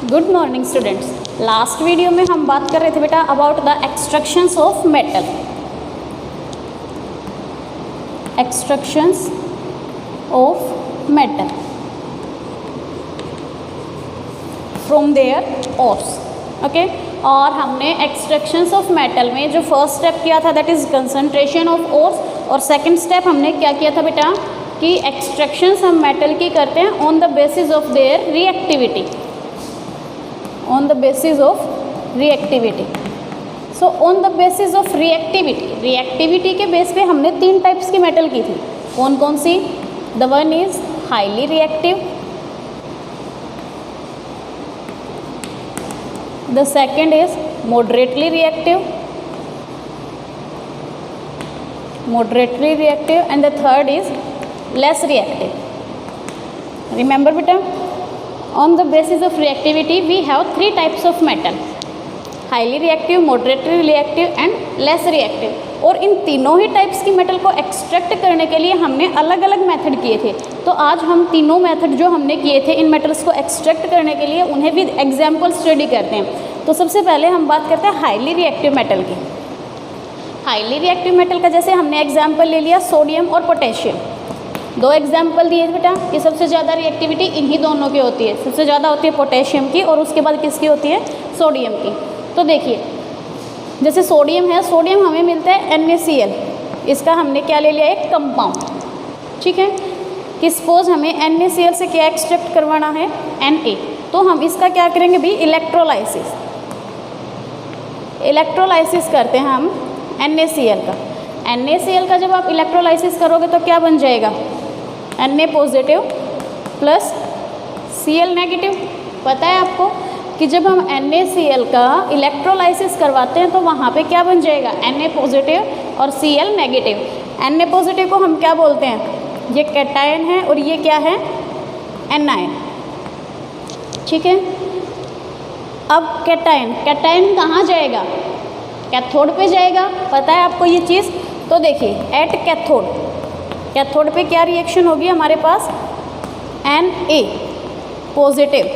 Good morning students. Last video में हम बात कर रहे थे बेटा about the extractions of metal, extractions of metal from their ores. Okay, और हमने एक्सट्रैक्शंस ऑफ मेटल में जो फर्स्ट स्टेप किया था that is concentration of ores, और सेकंड स्टेप हमने क्या किया था बेटा कि एक्सट्रैक्शंस हम मेटल की करते हैं on the basis of their reactivity, on the basis of reactivity. So on the basis of reactivity, reactivity के बेस पे हमने 3 टाइप्स की मेटल की थी। कौन कौन सी? The one is highly reactive, the second is moderately reactive, and the third is less reactive. Remember beta, on the basis of reactivity we have 3 types of metal: highly reactive, moderately reactive and less reactive. और इन तीनों ही types की metal को extract करने के लिए हमने अलग अलग मेथड किए थे। तो आज हम तीनों मेथड जो हमने किए थे इन मेटल्स को एक्सट्रैक्ट करने के लिए उन्हें भी एग्जाम्पल स्टडी करते हैं। तो सबसे पहले हम बात करते हैं हाईली रिएक्टिव मेटल की। हाईली रिएक्टिव मेटल का जैसे हमने एग्जाम्पल ले लिया सोडियम और पोटेशियम। 2 एग्जाम्पल दिए बेटा कि सबसे ज़्यादा रिएक्टिविटी इन्हीं दोनों की होती है। सबसे ज़्यादा होती है पोटेशियम की और उसके बाद किसकी होती है? सोडियम की। तो देखिए जैसे सोडियम है, सोडियम हमें मिलता है NaCl, इसका हमने क्या ले लिया? एक कंपाउंड। ठीक है, कि सपोज हमें NaCl से क्या एक्सट्रैक्ट करवाना है? Na। तो हम इसका क्या करेंगे भी? इलेक्ट्रोलाइसिस। इलेक्ट्रोलाइसिस करते हैं हम NaCl का। NaCl का जब आप इलेक्ट्रोलाइसिस करोगे तो क्या बन जाएगा? Na positive plus Cl negative. पता है आपको कि जब हम NaCl का इलेक्ट्रोलाइसिस करवाते हैं तो वहाँ पे क्या बन जाएगा? Na पॉजिटिव और Cl नेगेटिव। Na पॉजिटिव को हम क्या बोलते हैं? ये कैटायन है और ये क्या है? एनायन। ठीक है, अब कैटायन, कैटायन कहाँ जाएगा? कैथोड पे जाएगा। पता है आपको ये चीज़? तो देखिए एट कैथोड, कैथोड पे क्या रिएक्शन होगी हमारे पास? Na पॉजिटिव,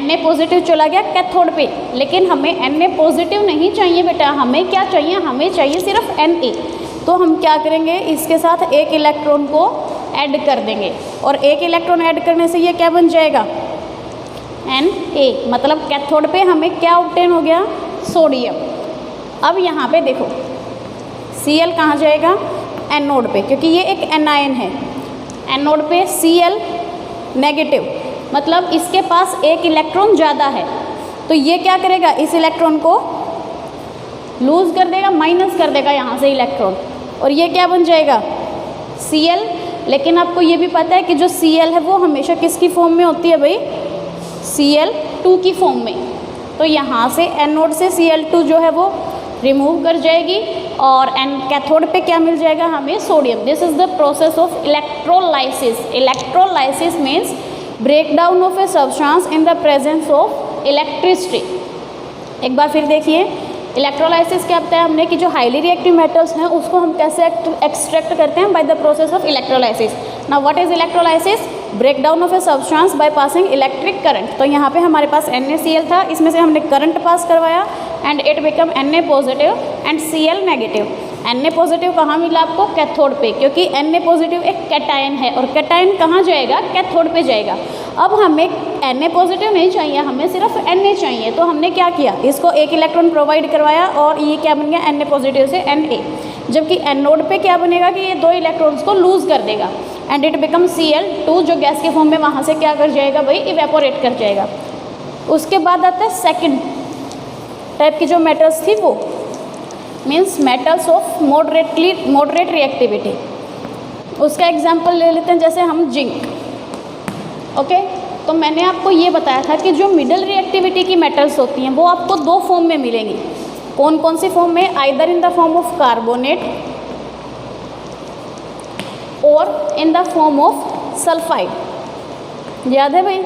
Na पॉजिटिव चला गया कैथोड पे, लेकिन हमें Na पॉजिटिव नहीं चाहिए बेटा, हमें क्या चाहिए? हमें चाहिए सिर्फ Na। तो हम क्या करेंगे? इसके साथ एक इलेक्ट्रॉन को ऐड कर देंगे, और एक इलेक्ट्रॉन ऐड करने से ये क्या बन जाएगा? Na। मतलब कैथोड पे हमें क्या ऑब्टेन हो गया? सोडियम। अब यहाँ पे देखो Cl कहाँ जाएगा? एनोड पे, क्योंकि ये एक एनायन है। एनोड पे Cl नेगेटिव, मतलब इसके पास एक इलेक्ट्रॉन ज़्यादा है। तो ये क्या करेगा? इस इलेक्ट्रॉन को लूज़ कर देगा, माइनस कर देगा यहाँ से इलेक्ट्रॉन, और ये क्या बन जाएगा? Cl। लेकिन आपको ये भी पता है कि जो Cl है वो हमेशा किसकी फॉर्म में होती है भाई? Cl2 की फॉर्म में। तो यहाँ से एनोड से Cl2 जो है वो रिमूव कर जाएगी, और कैथोड पे क्या मिल जाएगा हमें? Sodium. This is the process of electrolysis. Electrolysis means breakdown of a substance in the presence of electricity. एक बार फिर देखिए, इलेक्ट्रोलाइसिस क्या बताया हमने कि जो हाईली रिएक्टिव मेटल्स हैं उसको हम कैसे एक्सट्रैक्ट करते हैं? By the process of electrolysis. Now what is electrolysis? Breakdown of a substance by passing electric current. तो यहाँ पे हमारे पास NaCl था, इसमें से हमने करंट पास करवाया and it become Na positive and Cl negative. Na positive कहाँ मिला आपको? कैथोड पे, क्योंकि Na पॉजिटिव एक कैटायन है, और कैटायन कहाँ जाएगा? कैथोड पे जाएगा। अब हमें Na पॉजिटिव नहीं चाहिए, हमें सिर्फ Na चाहिए। तो हमने क्या किया? इसको एक इलेक्ट्रॉन प्रोवाइड करवाया, और ये क्या बन गया? Na पॉजिटिव से Na। जबकि एनोड पे क्या बनेगा कि ये 2 इलेक्ट्रॉन्स को लूज़ कर देगा एंड इट बिकम Cl2, जो गैस के फॉर्म में वहाँ से क्या कर जाएगा भाई? इवेपोरेट कर जाएगा। उसके बाद आता है सेकंड टाइप की जो मेटल्स थी वो means metals of moderate reactivity. उसका एग्जांपल ले लेते हैं, जैसे हम जिंक। ओके, तो मैंने आपको ये बताया था कि जो मिडल रिएक्टिविटी की मेटल्स होती हैं वो आपको 2 फॉर्म में मिलेंगी। कौन कौन सी फॉर्म में? Either in the form of carbonate और in the form of sulphide. याद है भाई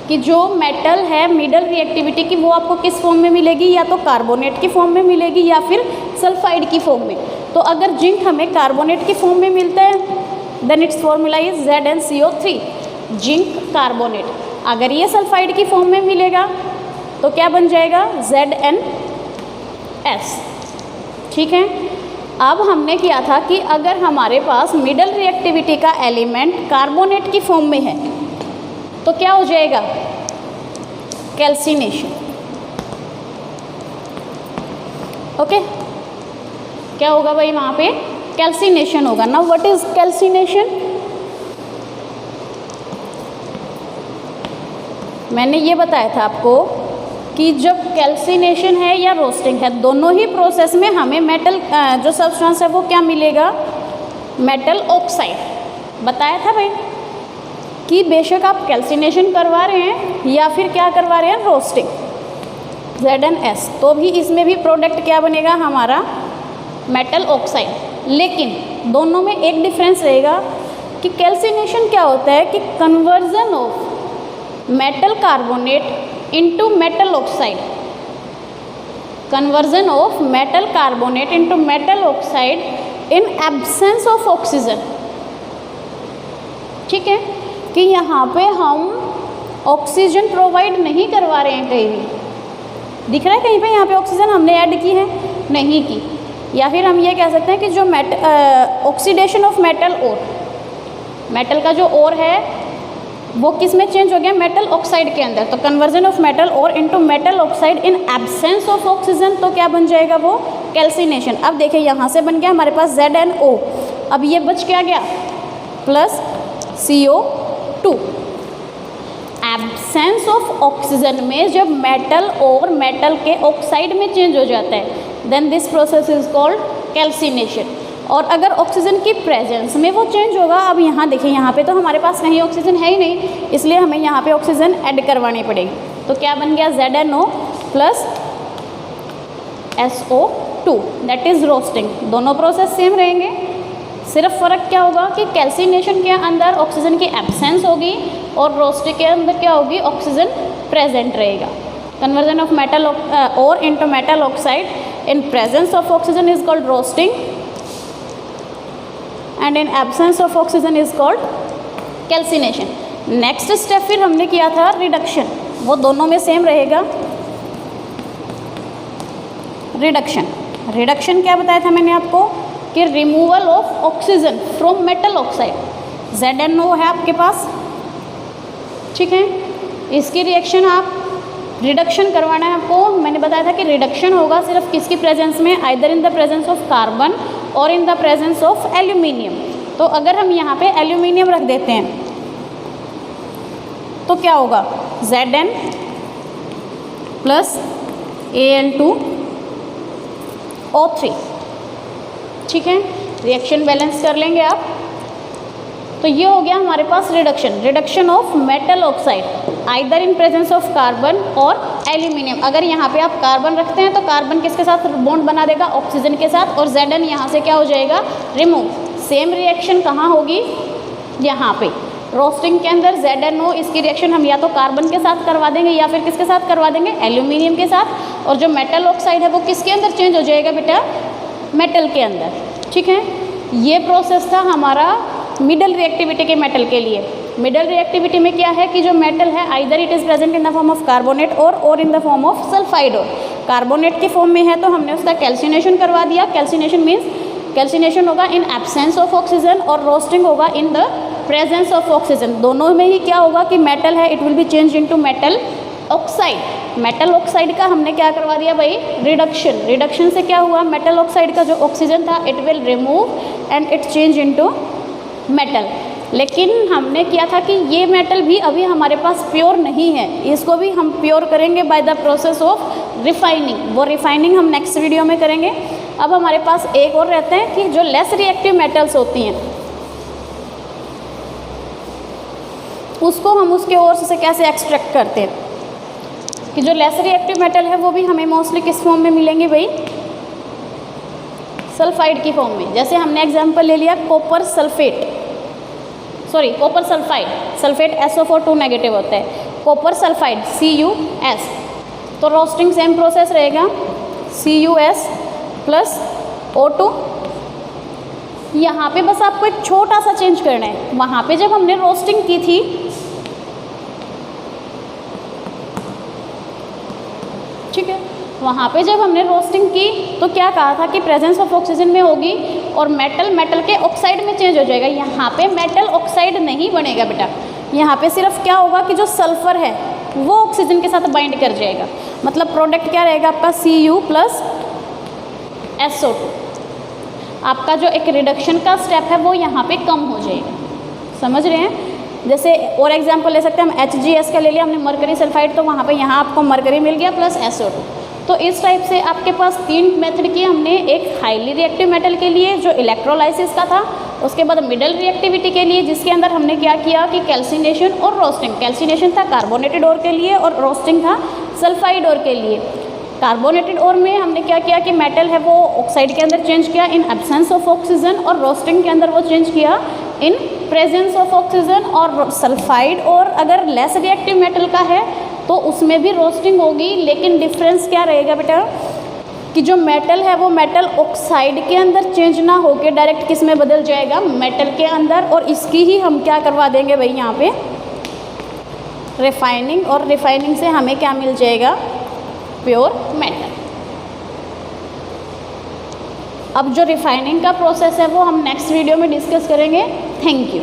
कि जो मेटल है मिडल रिएक्टिविटी की वो आपको किस फॉर्म में मिलेगी? या तो कार्बोनेट की फॉर्म में मिलेगी या फिर सल्फाइड की फॉर्म में। तो अगर जिंक हमें कार्बोनेट की फॉर्म में मिलता है then it's formula is ZnCO3, zinc carbonate. अगर ये सल्फाइड की फॉर्म में मिलेगा तो क्या बन जाएगा, ZnS। ठीक है, अब हमने किया था कि अगर हमारे पास मिडल रिएक्टिविटी का एलिमेंट कार्बोनेट की फॉर्म में है तो क्या हो जाएगा, कैल्सिनेशन। ओके, क्या होगा भाई वहाँ पे, कैल्सिनेशन होगा। Now what is calcination? मैंने ये बताया था आपको कि जब कैल्सिनेशन है या रोस्टिंग है, दोनों ही प्रोसेस में हमें मेटल जो सब्सटेंस है वो क्या मिलेगा, मेटल ऑक्साइड। बताया था भाई कि बेशक आप कैल्सिनेशन करवा रहे हैं या फिर क्या करवा रहे हैं, रोस्टिंग, ZnS, तो भी इसमें भी प्रोडक्ट क्या बनेगा हमारा, मेटल ऑक्साइड। लेकिन दोनों में एक डिफरेंस रहेगा कि कैल्सिनेशन क्या होता है कि conversion of metal carbonate into metal oxide, conversion of metal carbonate into metal oxide in absence of oxygen। ठीक है, कि यहाँ पे हम ऑक्सीजन प्रोवाइड नहीं करवा रहे हैं, कहीं भी दिख रहा है कहीं पे यहाँ पे ऑक्सीजन हमने ऐड की है, नहीं की। या फिर हम ये कह सकते हैं कि जो oxidation of metal ore, metal का जो ओर है वो किस में चेंज हो गया, मेटल ऑक्साइड के अंदर। तो कन्वर्जन ऑफ मेटल और into metal oxide in absence of oxygen, तो क्या बन जाएगा वो, कैल्सिनेशन। अब देखिए यहाँ से बन गया हमारे पास ZnO, अब ये बच क्या गया, plus CO2। Absence of oxygen में जब मेटल और मेटल के ऑक्साइड में चेंज हो जाता है, then this process is called calcination. और अगर ऑक्सीजन की प्रेजेंस में वो चेंज होगा, अब यहाँ देखिए यहाँ पे तो हमारे पास कहीं ऑक्सीजन है ही नहीं, इसलिए हमें यहाँ पे ऑक्सीजन ऐड करवानी पड़ेगी। तो क्या बन गया, ZnO plus SO2, that is roasting. दोनों प्रोसेस सेम रहेंगे, सिर्फ फ़र्क क्या होगा कि कैल्सिनेशन के अंदर ऑक्सीजन की एब्सेंस होगी और रोस्टिंग के अंदर क्या होगी, ऑक्सीजन प्रेजेंट रहेगा। कन्वर्जन ऑफ मेटल और into metal oxide in presence of oxygen is called roasting and in absence of oxygen is called calcination। Next step फिर हमने किया था रिडक्शन, वो दोनों में सेम रहेगा। रिडक्शन क्या बताया था मैंने आपको कि removal of oxygen from metal oxide. ZnO है आपके पास, ठीक है, इसकी रिएक्शन आप रिडक्शन करवाना है आपको। मैंने बताया था कि रिडक्शन होगा सिर्फ किसकी प्रेजेंस में, either in the presence of carbon और in the presence of aluminium. तो अगर हम यहाँ पे एल्यूमिनियम रख देते हैं तो क्या होगा, Zn प्लस Al2O3। ठीक है, रिएक्शन बैलेंस कर लेंगे आप। तो ये हो गया हमारे पास reduction of metal oxide either in presence of carbon और एल्यूमिनियम। अगर यहाँ पे आप कार्बन रखते हैं तो कार्बन किसके साथ बॉन्ड बना देगा, ऑक्सीजन के साथ, और Zn यहाँ से क्या हो जाएगा, रिमूव। सेम रिएक्शन कहाँ होगी, यहाँ पे रोस्टिंग के अंदर ZnO, इसकी रिएक्शन हम या तो कार्बन के साथ करवा देंगे या फिर किसके साथ करवा देंगे, एल्यूमिनियम के साथ। और जो मेटल ऑक्साइड है वो किसके अंदर चेंज हो जाएगा बेटा, मेटल के अंदर। ठीक है, ये प्रोसेस था हमारा मिडल रिएक्टिविटी के मेटल के लिए। मिडल रिएक्टिविटी में क्या है कि जो मेटल है either it is present in the form of carbonate और in the form of sulphide. और कार्बोनेट के फॉर्म में है तो हमने उसका कैल्सिनेशन करवा दिया। कैल्सिनेशन मीन्स कैल्सिनेशन होगा इन एब्सेंस ऑफ ऑक्सीजन और रोस्टिंग होगा इन द प्रेजेंस ऑफ ऑक्सीजन। दोनों में ही क्या होगा कि मेटल है, it will be change into metal oxide. Metal oxide का हमने क्या करवा दिया भाई, रिडक्शन से क्या हुआ, मेटल ऑक्साइड का जो ऑक्सीजन था it will remove and it change into metal. लेकिन हमने किया था कि ये मेटल भी अभी हमारे पास प्योर नहीं है, इसको भी हम प्योर करेंगे by the process of refining. वो रिफाइनिंग हम नेक्स्ट वीडियो में करेंगे। अब हमारे पास एक और रहते हैं कि जो लेस रिएक्टिव मेटल्स होती हैं उसको हम उसके ओर से कैसे एक्सट्रैक्ट करते हैं, कि जो लेस रिएक्टिव मेटल है वो भी हमें मोस्टली किस फॉर्म में मिलेंगे भाई, सल्फाइड की फॉर्म में। जैसे हमने एग्जांपल ले लिया copper sulphide, sulphate SO4 negative होता है, कॉपर सल्फाइड CuS। तो रोस्टिंग सेम प्रोसेस रहेगा, CuS प्लस O2। यहाँ पे बस आपको एक छोटा सा चेंज करना है। वहाँ पे जब हमने रोस्टिंग की थी वहाँ पे जब हमने रोस्टिंग की तो क्या कहा था कि प्रेजेंस ऑफ ऑक्सीजन में होगी और मेटल के ऑक्साइड में चेंज हो जाएगा। यहाँ पे मेटल ऑक्साइड नहीं बनेगा बेटा, यहाँ पे सिर्फ क्या होगा कि जो सल्फर है वो ऑक्सीजन के साथ बाइंड कर जाएगा। मतलब प्रोडक्ट क्या रहेगा आपका Cu प्लस SO2। आपका जो एक रिडक्शन का स्टेप है वो यहाँ पे कम हो जाएगा। समझ रहे हैं? जैसे और एग्जांपल ले सकते हैं हम HGS का ले लिया हमने, मरकरी सल्फाइड, तो वहाँ पे यहाँ आपको मरकरी मिल गया प्लस SO2। तो इस टाइप से आपके पास 3 मेथड किए हमने, एक हाईली रिएक्टिव मेटल के लिए जो इलेक्ट्रोलाइसिस का था, उसके बाद मिडल रिएक्टिविटी के लिए जिसके अंदर हमने क्या किया कि कैल्सिनेशन और रोस्टिंग। कैल्सिनेशन था कार्बोनेटेड ओर के लिए और रोस्टिंग था सल्फाइड ओर के लिए। कार्बोनेटेड ओर में हमने क्या किया कि मेटल है वो ऑक्साइड के अंदर चेंज किया इन एब्सेंस ऑफ ऑक्सीजन, और रोस्टिंग के अंदर वो चेंज किया इन प्रेजेंस ऑफ ऑक्सीजन। और सल्फाइड और अगर लेस रिएक्टिव मेटल का है तो उसमें भी रोस्टिंग होगी, लेकिन डिफरेंस क्या रहेगा बेटा कि जो मेटल है वो मेटल ऑक्साइड के अंदर चेंज ना होके डायरेक्ट किस में बदल जाएगा, मेटल के अंदर। और इसकी ही हम क्या करवा देंगे भाई यहाँ पे रिफाइनिंग, और रिफाइनिंग से हमें क्या मिल जाएगा, प्योर मेटल। अब जो रिफाइनिंग का प्रोसेस है वो हम नेक्स्ट वीडियो में डिस्कस करेंगे। Thank you.